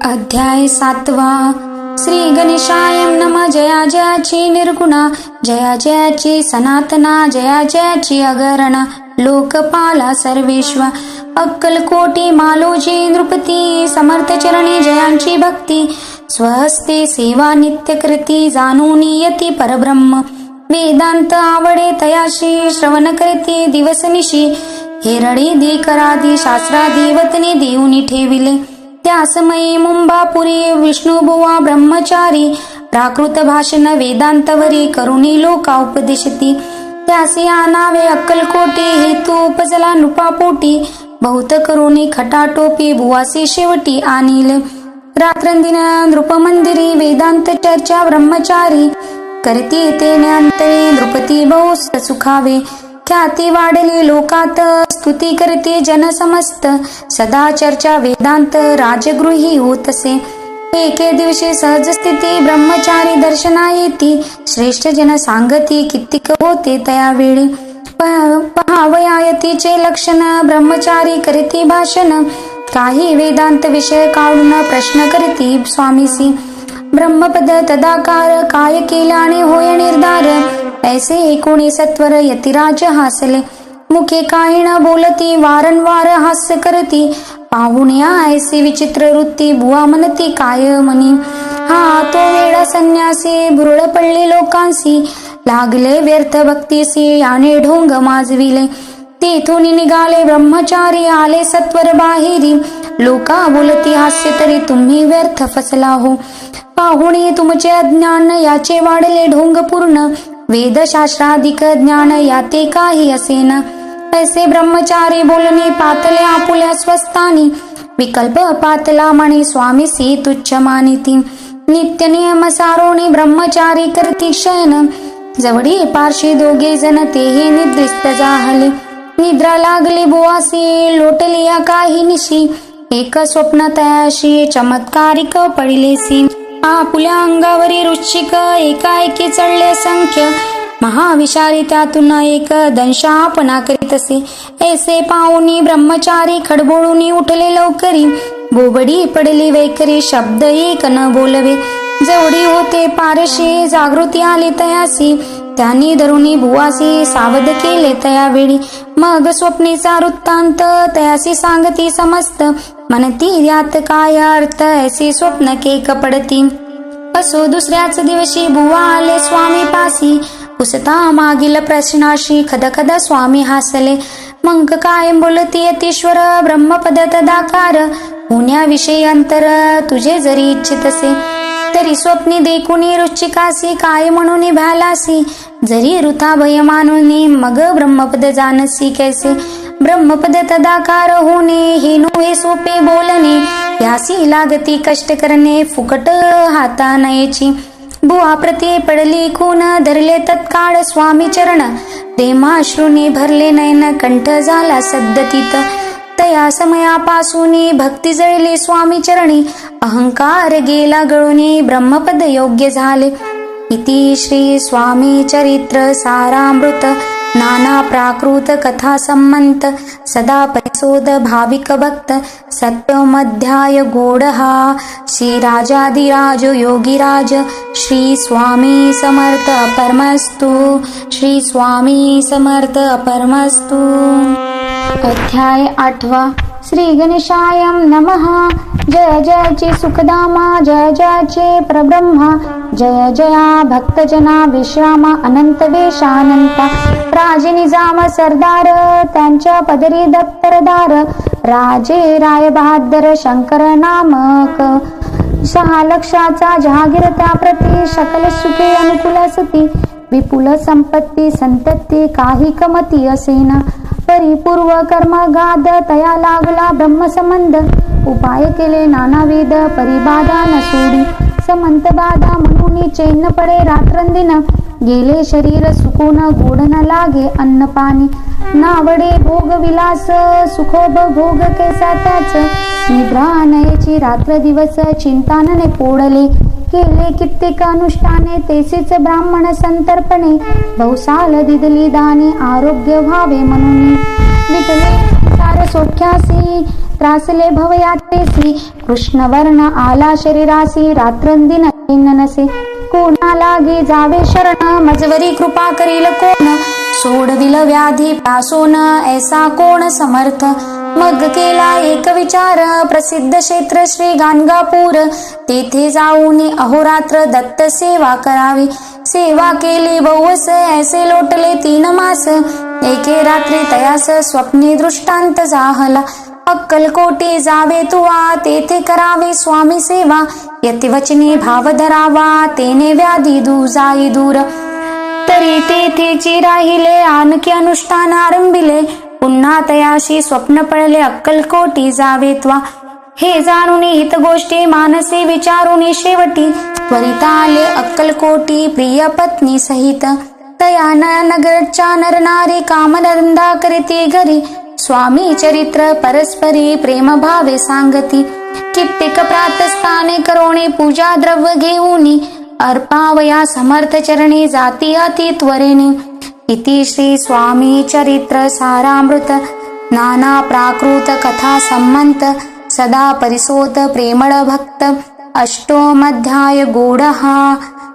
अध्याय 7 श्री गणेशाय नम. जया जयाची निर्गुणा, जया जयाची सनातना, जया जयाची अगरणा, लोकपाला सर्वेश्वर. अक्कलकोटी मालोजी नृपती, समर्थ चरणी जयांची भक्ती. स्वहस्ते सेवा नित्य कृती, जाणून यती परब्रह्म. वेदांत आवडे तयाशी, श्रवण करते दिवसनिशी. हेरडी दीकरादी शास्त्रादी वतने देऊनी ठेविले. त्यासमयी मुंबापुरी विष्णुबुवा ब्रह्मचारी, प्राकृत भाषण वेदांतवरी करुणी लोका उपदिशती. त्यासी आनावे अक्कलकोटी, हेतू उपजला नृपापोटी. बहुत करुणी खटाटोपी, बुवासी शेवटी आणिले. रात्रंदिन नृपमंदिरी, वेदांत चर्चा ब्रह्मचारी. करती ते ज्ञानतळे, नृपती बहु सुखावे. ख्याती वाढली लोकात, स्तुती करते जन समस्त. सदा चर्चा वेदांत, राजगृही होतसे. एके दिवशी सहज स्थिती, ब्रह्मचारी दर्शना येती. श्रेष्ठ जन सांगती, कित्तिक होते तयावेळी. पहावयातीचे लक्षण, ब्रह्मचारी करती भाषण. काही वेदांत विषय काढून प्रश्न करती स्वामीसी. ब्रह्मपद तदाकार, काय केल्याने होय निर्धार. ऐसे एकोणी सत्वर यतिराज हासले. मुखे काही न बोलती, वारंवार हास्य करती. पाहुण्या ऐसे विचित्र वृत्ती, बुवा म्हणती काय म्हणी. हा तो वेडा संन्यासी, भुरळ पडले लोकांसी. लागले व्यर्थ भक्तीसी, याने ढोंग माजविले. तेथून निघाले ब्रह्मचारी, आले सत्वर बाहेरी. लोका बोलती हास्य तरी, तुम्ही व्यर्थ फसला हो. पाहुणे तुमचे अज्ञान, याचे वाढले ढोंग पूर्ण. वेदशास्त्राधिक ज्ञान, याते काही असेन. ऐसे ब्रह्मचारी बोलणे, पातले आपुल्या स्वस्तानी. विकल्प पातला म्हणे, स्वामीसी तुच्छ मानिती. नित्य नियम सारोणी, ब्रह्मचारी करती शयन. जवळी पार्शी दोघे जण, तेही निद्रिस्त जाहले. निद्रा लागली बुवासी, लोटलिया काही निशी. एक स्वप्न तयाशी, चमत्कारिक पडिलेसी. आपुल्या अंगावरी वृश्चिक, एकाएकी चढले संख्य. महाविषारी त्यातून एक दंशापना करीत असे. ऐसे पाहुनी ब्रह्मचारी, खडबोळूनी उठले लवकरी. बोबडी पडली वैखरी, शब्द एक न बोलवे. जवळी होते पारशी, जागृती आली तयासी. त्यांनी धरुणी बुवासी, सावध केले तयावेळी. मग स्वप्नीचा वृत्तांत, तयासी सांगती समस्त. म्हणती यात काय अर्थ, ऐसे स्वप्न केक पडती. असो दुसऱ्याच दिवशी बुवा आले स्वामी पासी. पुसता मागील प्रश्नाशी, खदखद स्वामी हासले. मग काय बोलती यतीश्वर, ब्रह्मपद तदाकार. होण्याविषयी अंतर, तुझे जरी इच्छित असे. तरी स्वप्नी देखुनी रुचिकासी, काय म्हणून भ्यालासी. जरी वृथा भय मानुनी, मग ब्रह्मपद जानसी कैसे. ब्रह्मपद तदाकार होणे, हे नोहे सोपे बोलणे. यासी लागती कष्ट करणे, फुकट हाता नयेची. बुवा प्रती पडली खून, धरले तत्काळ स्वामी चरण. प्रेमाश्रुने भरले नयन, कंठ झाला सद्गतीत. तया समयापासून भक्ती जळली स्वामी चरणी. अहंकार गेला गळून, ब्रह्मपद योग्य झाले. इति श्री स्वामी चरित्र सारामृत, नाना प्राकृत कथा संमंत. सदा परिशोध भाविक भक्त, सत्यमध्याय गोडहा. श्री राजाधिराज योगीराज, श्री स्वामी समर्थ परमस्तु. श्री स्वामी समर्थ परमस्तु. अध्याय 8 श्री गणेशाय नमः. जय जयचे सुखधामा, जय जयचे परब्रह्मा. जय जया भक्तजना विश्रामा, अनंत वेशानंता. राजे निजाम सरदार, त्यांच्या पदरी दप्तरदार. राजे राय बहादर शंकर नामक. 6 लक्षाचा जहागीर त्याप्रती, सकल सुखे अनुकूल असती. विपुल संपत्ती संतती, काही कमती असेना. परिपूर्व कर्मगाद, तया लागला ब्रह्मसंबंध. उपाय केले नानाविध, परिबाधा न सोडी. समंत बाधा म्हणून चैन पडे रात्रंदिन. गेले शरीर सुकून, गोड न लागे अन्न पाणी. नावडे भोग विलास, सुखोपभोग कैसा त्याच. निद्रा नयेची रात्र दिवस, चिंतानने पोडले. केले कित्येक अनुष्ठाने, तेसीच ब्राह्मण संतर्पणे. बहुसाल दिदली दानी, आरोग्य व्हावे म्हणून. विटले सार सौख्यासी त्रासले भवयात्रेसी कृष्णवर्ण आला शरीरासी रात्रंदिन नसे कोणा लागे जावे शरण मजवरी कृपा करील कोण सोडविल व्याधी पासोन ऐसा कोण समर्थ मग केला एक विचार प्रसिद्ध क्षेत्र श्री गाणगापूर तेथे जाऊन अहोरात्र दत्त सेवा करावी सेवा केली बहुवस ऐसे लोटले 3 मास एके रात्री तयास स्वप्ने दृष्टांत जाहला अक्कलकोटी जावे तुवा तेथे करावे स्वामी सेवा यतिवचने भाव धरावा तेने व्याधी जाई दूर तरी तेथेची राहिले आणखी अनुष्ठान आरंभिले पुन्हा तयाशी स्वप्न पडले अक्कलकोटी जावे त्वा हे जाणून हित गोष्टी मानसी विचारून शेवटी त्वरिता आले अक्कलकोटी प्रिय पत्नी सहित तया नगरच्या नरनारी कामधंदा करीती घरी स्वामी चरित्र परस्परी प्रेम भावे सांगती कित्येक प्रातस्थाने करोणे पूजा द्रव्य घेऊनी अर्पावया समर्थ चरणी जाती अति त्वरेने इति श्री स्वामी चरित्र सारामृत नाना प्राकृत कथा संमंत सदा परिसोत प्रेमळ भक्त अष्टोमध्याय गूढः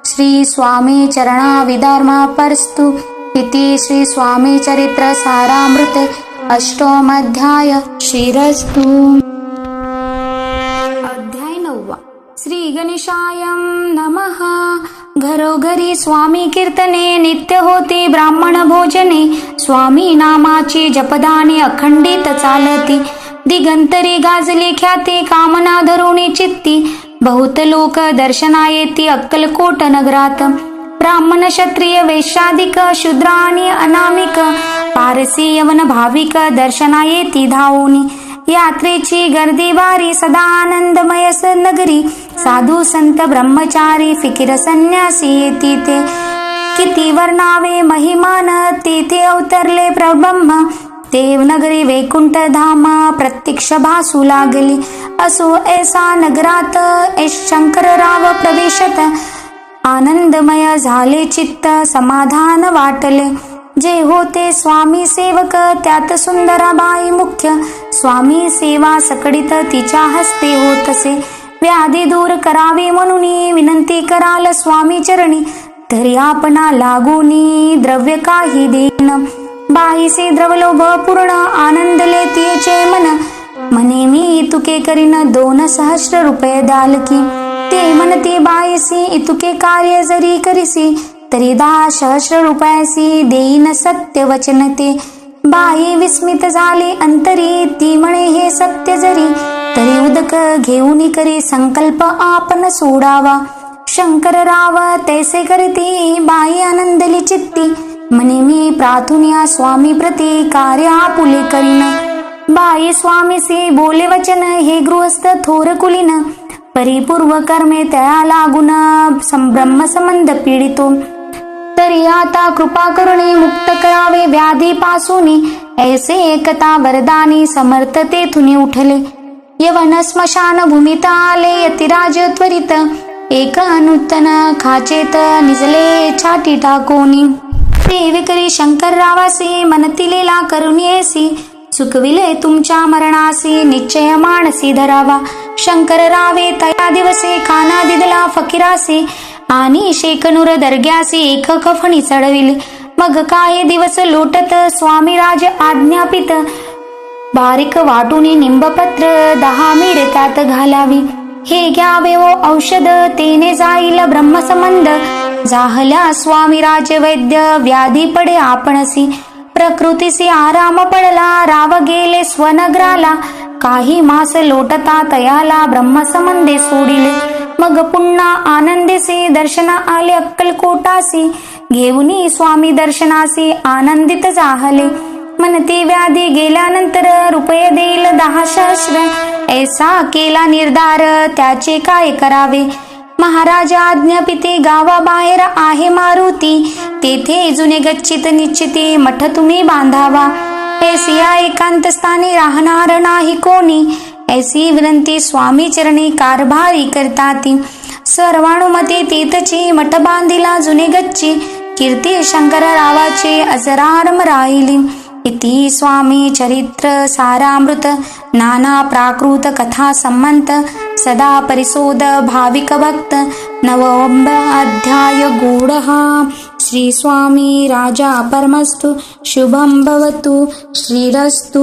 श्री स्वामी चरणा विधर्मा परस्तु इति श्री स्वामी चरित्र सारामृत अष्टोमध्याय श्रीरस्तु। अध्याय 9 श्री गणेशाय नमः। घरोघरी स्वामी कीर्तने नित्य होती ब्राह्मण भोजने स्वामी नामाची जपदाने अखंडित चालती दिगंतरी गाजली ख्याती कामना धरुणी चित्ती बहुत लोक दर्शना येती अक्कलकोट नगरात ब्राह्मण क्षत्रिय वैश्यादिक शूद्र आणि अनामिक पारसी यवन भाविक दर्शना येती धावूनी यात्रेची गर्दी वारी सदा आनंदमय नगरी साधू संत ब्रह्मचारी फिकीर संन्यासी येती ते किती वर्णावे महिमान तिथे अवतरले प्रब्रह्म देवनगरी वैकुंठ धाम प्रत्यक्ष भासू लागली असो ऐसा नगरात शंकरराव प्रवेशत आनंदमय झाले चित्त समाधान वाटले जे होते स्वामी सेवक त्यात सुंदराबाई मुख्य स्वामी सेवा सकडित तिच्या हस्ते होतसे व्याधी दूर करावी म्हणून विनंती कराल स्वामी चरणी तरी आपणा लागूनी द्रव्य काही देईन बाईसे द्रवलोभ पूर्ण आनंदले तिचे मन म्हणे मी तुके करीन 2 सहस्र रुपये द्याल की ते म्हणते बाईसी इतुके कार्य जरी करीसी तरी 10 सहस्र रुपयासी देईन सत्य वचन ते बाई विस्मित झाली अंतरी ती म्हणे हे सत्य जरी तरी उदक घेऊन करी संकल्प आपण सोडावा शंकरराव तैसे करती बाई आनंदली चित्ती म्हणे मी प्रार्थुनिया स्वामी प्रती कार्य आपुले करीन बाई स्वामीसी बोले वचन हे गृहस्थ थोर कुलीन परिपूर्व कर्मे त्या लागून ब्रह्म संबंध पीडितो तरी आता कृपा करुणी मुक्त करावे व्याधी पासूनी ऐसे एकता वरदानी समर्थ तेथुनी उठले यवन स्मशान भूमित आले यतिराज त्वरित एक नूतन खाचेत निजले छाटी टाकोनी सेवे करी शंकररावासी मनतिलेला करुणीसी सुखविले तुमच्या मरणासी निश्चय मानसी धरावा शंकररावे तया दिवसे खाना दिदला फकीरासी आणि शेकनूर दर्ग्यासी एक कफणी चढविले मग काही दिवस लोटत स्वामीराज आज्ञापित बारीक वाटून निंबपत्र 10 मीर त्यात घालावी हे घ्यावे व औषध तेने जाईल ब्रह्मसंबंध जाहल्या स्वामीराज वैद्य व्याधी पडे आपणसी प्रकृतीसी आराम पडला राव गेले स्वनगराला काही मास लोटता तयाला ब्रह्मसंबंधे सोडिले मग पुन्हा आनंदेसे दर्शना आले अक्कलकोटासी घेऊनी स्वामी दर्शनासी आनंदित जाहले म्हणते व्याधी गेल्यानंतर रुपये देईल 10 सहस्र ऐसा केला निर्धार त्याचे काय करावे महाराज आज्ञापिते गावाबाहेर आहे मारुती तेथे जुने गच्चित निश्चिती मठ तुम्ही बांधावा ऐसिया एकांत स्थानी राहणार नाही कोणी ऐसी विनंती स्वामी चरणी कारभारी करताती सर्वानुमते तीतची मठ बांधिला जुने गच्ची कीर्ती शंकररावाची अजरारम राहिली इति स्वामी चरित्र सारामृत नाना प्राकृत कथा संमंत सदा परिशोध भाविक भक्त नवम अध्याय गूढः श्री स्वामी राजा परमस्तु शुभं भवतु श्रीरस्तु।